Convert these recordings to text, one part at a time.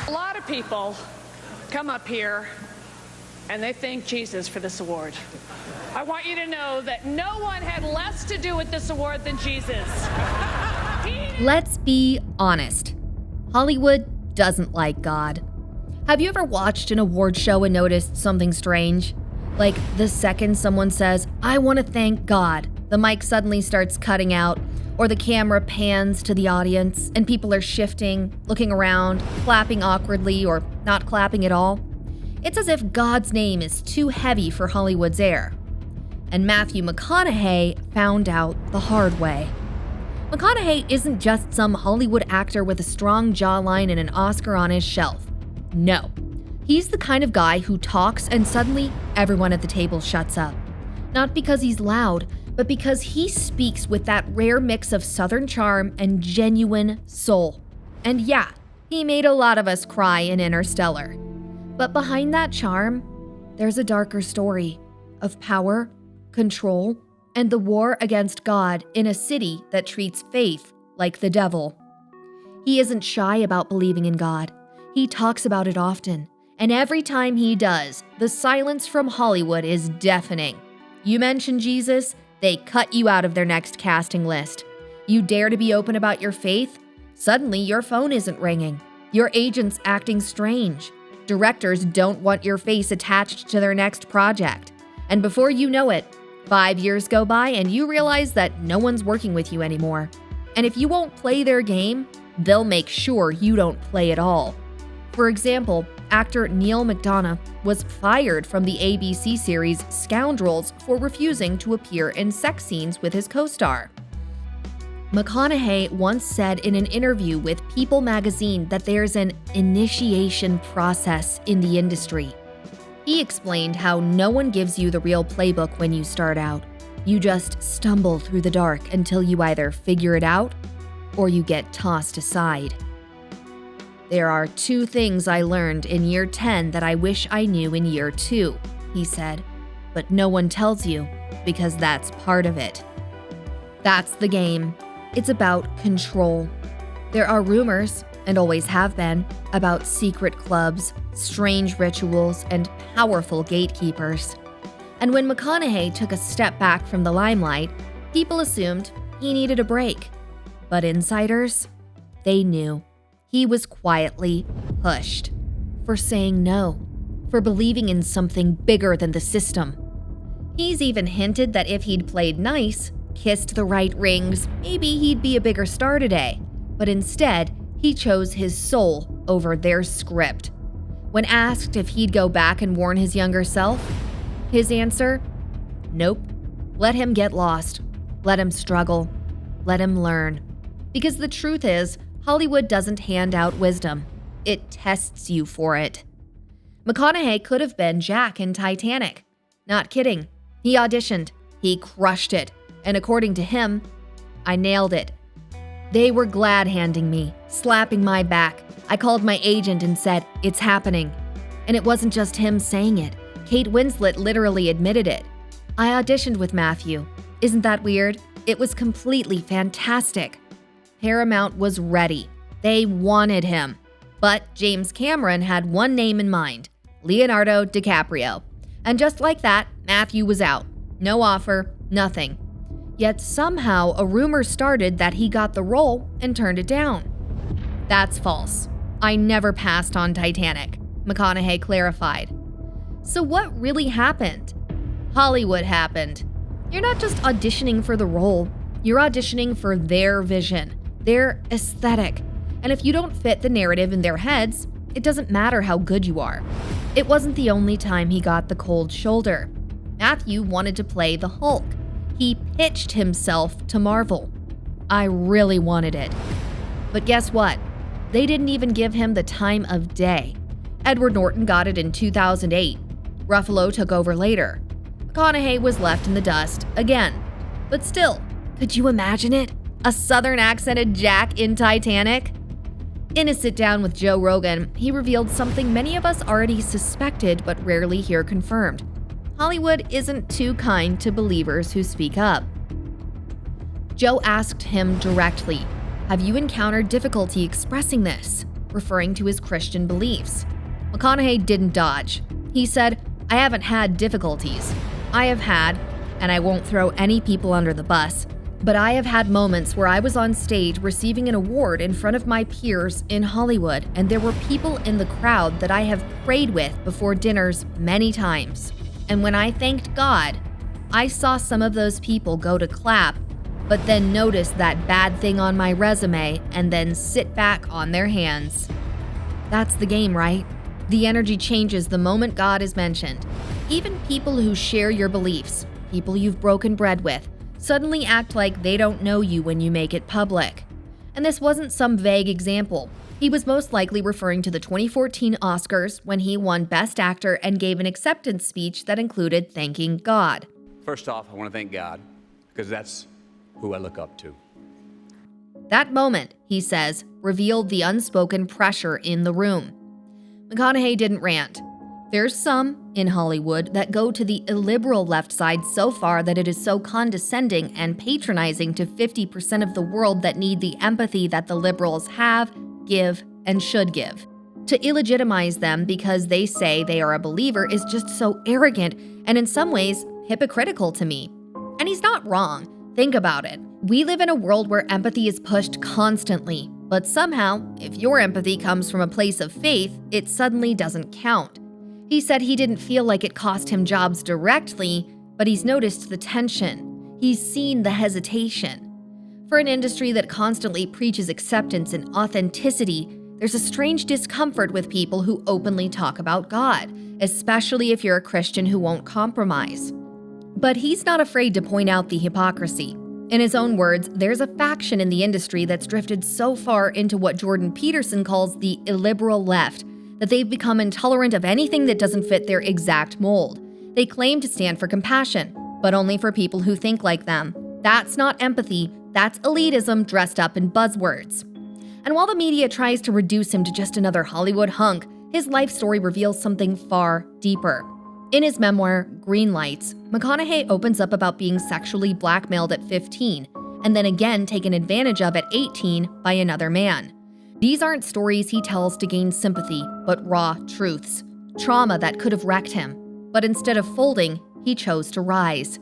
A lot of people come up here and they thank Jesus for this award. I want you to know that no one had less to do with this award than Jesus. Let's be honest. Hollywood doesn't like God. Have you ever watched an award show and noticed something strange? Like the second someone says, "I want to thank God," the mic suddenly starts cutting out, or the camera pans to the audience and people are shifting, looking around, clapping awkwardly or not clapping at all. It's as if God's name is too heavy for Hollywood's air. And Matthew McConaughey found out the hard way. McConaughey isn't just some Hollywood actor with a strong jawline and an Oscar on his shelf. No. He's the kind of guy who talks and suddenly everyone at the table shuts up. Not because he's loud, but because he speaks with that rare mix of Southern charm and genuine soul. And yeah, he made a lot of us cry in Interstellar. But behind that charm, there's a darker story of power, control, and the war against God in a city that treats faith like the devil. He isn't shy about believing in God. He talks about it often. And every time he does, the silence from Hollywood is deafening. You mention Jesus, they cut you out of their next casting list. You dare to be open about your faith? Suddenly your phone isn't ringing. Your agent's acting strange. Directors don't want your face attached to their next project. And before you know it, 5 years go by and you realize that no one's working with you anymore. And if you won't play their game, they'll make sure you don't play at all. For example, actor Neil McDonough was fired from the ABC series Scoundrels for refusing to appear in sex scenes with his co-star. McConaughey once said in an interview with People magazine that there's an initiation process in the industry. He explained how no one gives you the real playbook when you start out. You just stumble through the dark until you either figure it out or you get tossed aside. "There are 2 things I learned in year 10 that I wish I knew in year 2, he said. But no one tells you because that's part of it. That's the game. It's about control. There are rumors, and always have been, about secret clubs, strange rituals, and powerful gatekeepers. And when McConaughey took a step back from the limelight, people assumed he needed a break. But insiders, they knew. He was quietly pushed. For saying no. For believing in something bigger than the system. He's even hinted that if he'd played nice, kissed the right rings, maybe he'd be a bigger star today. But instead, he chose his soul over their script. When asked if he'd go back and warn his younger self, his answer? Nope. Let him get lost. Let him struggle. Let him learn. Because the truth is, Hollywood doesn't hand out wisdom. It tests you for it. McConaughey could have been Jack in Titanic. Not kidding. He auditioned. He crushed it. And according to him, I nailed it. They were glad-handing me, slapping my back. I called my agent and said, "It's happening." And it wasn't just him saying it. Kate Winslet literally admitted it. I auditioned with Matthew. Isn't that weird? It was completely fantastic. Paramount was ready. They wanted him. But James Cameron had one name in mind, Leonardo DiCaprio. And just like that, Matthew was out. No offer, nothing. Yet somehow a rumor started that he got the role and turned it down. That's false. I never passed on Titanic, McConaughey clarified. So what really happened? Hollywood happened. You're not just auditioning for the role, you're auditioning for their vision, their aesthetic. And if you don't fit the narrative in their heads, it doesn't matter how good you are. It wasn't the only time he got the cold shoulder. Matthew wanted to play the Hulk. He pitched himself to Marvel. I really wanted it. But guess what? They didn't even give him the time of day. Edward Norton got it in 2008. Ruffalo took over later. McConaughey was left in the dust again. But still, could you imagine it? A Southern accented Jack in Titanic? In a sit-down with Joe Rogan, he revealed something many of us already suspected but rarely hear confirmed. Hollywood isn't too kind to believers who speak up. Joe asked him directly, "Have you encountered difficulty expressing this?" referring to his Christian beliefs. McConaughey didn't dodge. He said, "I haven't had difficulties. I have had, and I won't throw any people under the bus, but I have had moments where I was on stage receiving an award in front of my peers in Hollywood, and there were people in the crowd that I have prayed with before dinners many times. And when I thanked God, I saw some of those people go to clap, but then notice that bad thing on my resume and then sit back on their hands." That's the game, right? The energy changes the moment God is mentioned. Even people who share your beliefs, people you've broken bread with, suddenly act like they don't know you when you make it public. And this wasn't some vague example. He was most likely referring to the 2014 Oscars when he won Best Actor and gave an acceptance speech that included thanking God. First off, I want to thank God, because that's who I look up to. That moment, he says, revealed the unspoken pressure in the room. McConaughey didn't rant. There's some in Hollywood that go to the illiberal left side so far that it is so condescending and patronizing to 50% of the world that need the empathy that the liberals have, give, and should give. To illegitimize them because they say they are a believer is just so arrogant and in some ways hypocritical to me. And he's not wrong. Think about it. We live in a world where empathy is pushed constantly, but somehow, if your empathy comes from a place of faith, it suddenly doesn't count. He said he didn't feel like it cost him jobs directly, but he's noticed the tension. He's seen the hesitation. For an industry that constantly preaches acceptance and authenticity, there's a strange discomfort with people who openly talk about God, especially if you're a Christian who won't compromise. But he's not afraid to point out the hypocrisy. In his own words, there's a faction in the industry that's drifted so far into what Jordan Peterson calls the illiberal left that they've become intolerant of anything that doesn't fit their exact mold. They claim to stand for compassion, but only for people who think like them. That's not empathy, that's elitism dressed up in buzzwords. And while the media tries to reduce him to just another Hollywood hunk, his life story reveals something far deeper. In his memoir, Green Lights, McConaughey opens up about being sexually blackmailed at 15, and then again taken advantage of at 18 by another man. These aren't stories he tells to gain sympathy, but raw truths. Trauma that could have wrecked him. But instead of folding, he chose to rise.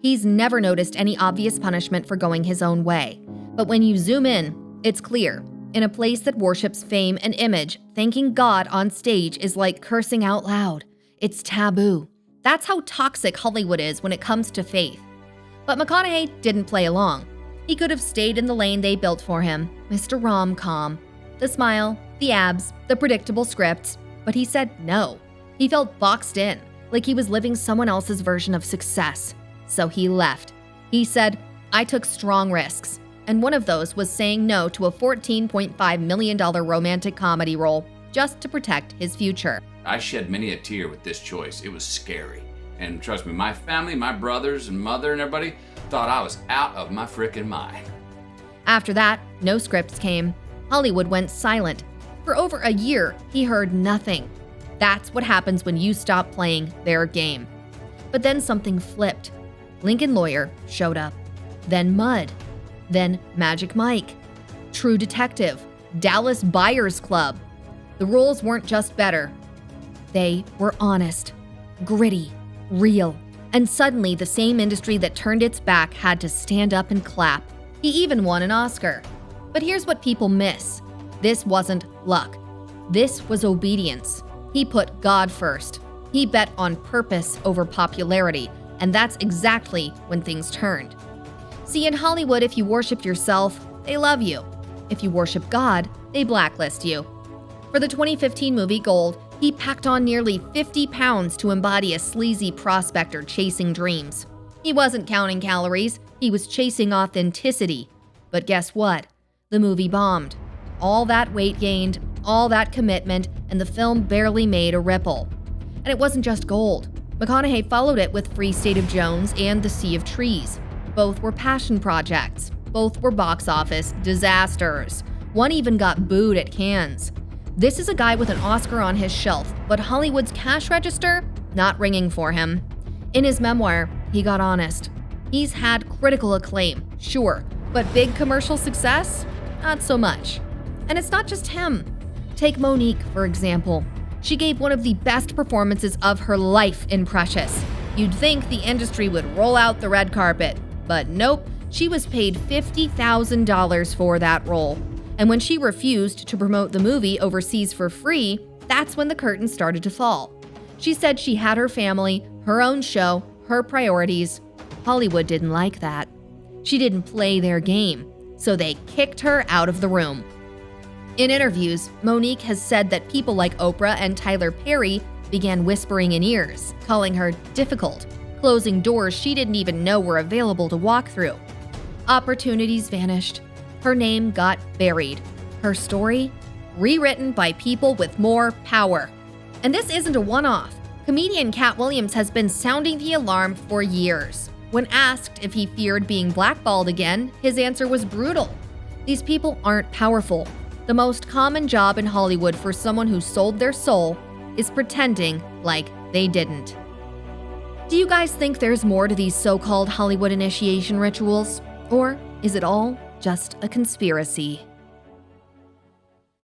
He's never noticed any obvious punishment for going his own way. But when you zoom in, it's clear. In a place that worships fame and image, thanking God on stage is like cursing out loud. It's taboo. That's how toxic Hollywood is when it comes to faith. But McConaughey didn't play along. He could have stayed in the lane they built for him, Mr. Rom-Com. The smile, the abs, the predictable scripts, but he said no. He felt boxed in, like he was living someone else's version of success. So he left. He said, "I took strong risks," and one of those was saying no to a $14.5 million romantic comedy role just to protect his future. I shed many a tear with this choice. It was scary. And trust me, my family, my brothers and mother and everybody thought I was out of my frickin' mind. After that, no scripts came. Hollywood went silent. For over a year, he heard nothing. That's what happens when you stop playing their game. But then something flipped. Lincoln Lawyer showed up. Then Mud. Then Magic Mike. True Detective. Dallas Buyers Club. The roles weren't just better. They were honest, gritty, real. And suddenly the same industry that turned its back had to stand up and clap. He even won an Oscar. But here's what people miss. This wasn't luck. This was obedience. He put God first. He bet on purpose over popularity, and that's exactly when things turned. See, in Hollywood, if you worship yourself, they love you. If you worship God, they blacklist you. For the 2015 movie Gold, he packed on nearly 50 pounds to embody a sleazy prospector chasing dreams. He wasn't counting calories, he was chasing authenticity. But guess what? The movie bombed. All that weight gained, all that commitment, and the film barely made a ripple. And it wasn't just Gold. McConaughey followed it with Free State of Jones and The Sea of Trees. Both were passion projects. Both were box office disasters. One even got booed at Cannes. This is a guy with an Oscar on his shelf, but Hollywood's cash register, not ringing for him. In his memoir, he got honest. He's had critical acclaim, sure, but big commercial success? Not so much. And it's not just him. Take Monique, for example. She gave one of the best performances of her life in Precious. You'd think the industry would roll out the red carpet, but nope, she was paid $50,000 for that role. And when she refused to promote the movie overseas for free, that's when the curtain started to fall. She said she had her family, her own show, her priorities. Hollywood didn't like that. She didn't play their game, so they kicked her out of the room. In interviews, Monique has said that people like Oprah and Tyler Perry began whispering in ears, calling her difficult, closing doors she didn't even know were available to walk through. Opportunities vanished. Her name got buried. Her story rewritten by people with more power. And this isn't a one-off. Comedian Cat Williams has been sounding the alarm for years. When asked if he feared being blackballed again, his answer was brutal. These people aren't powerful. The most common job in Hollywood for someone who sold their soul is pretending like they didn't. Do you guys think there's more to these so-called Hollywood initiation rituals? Or is it all just a conspiracy?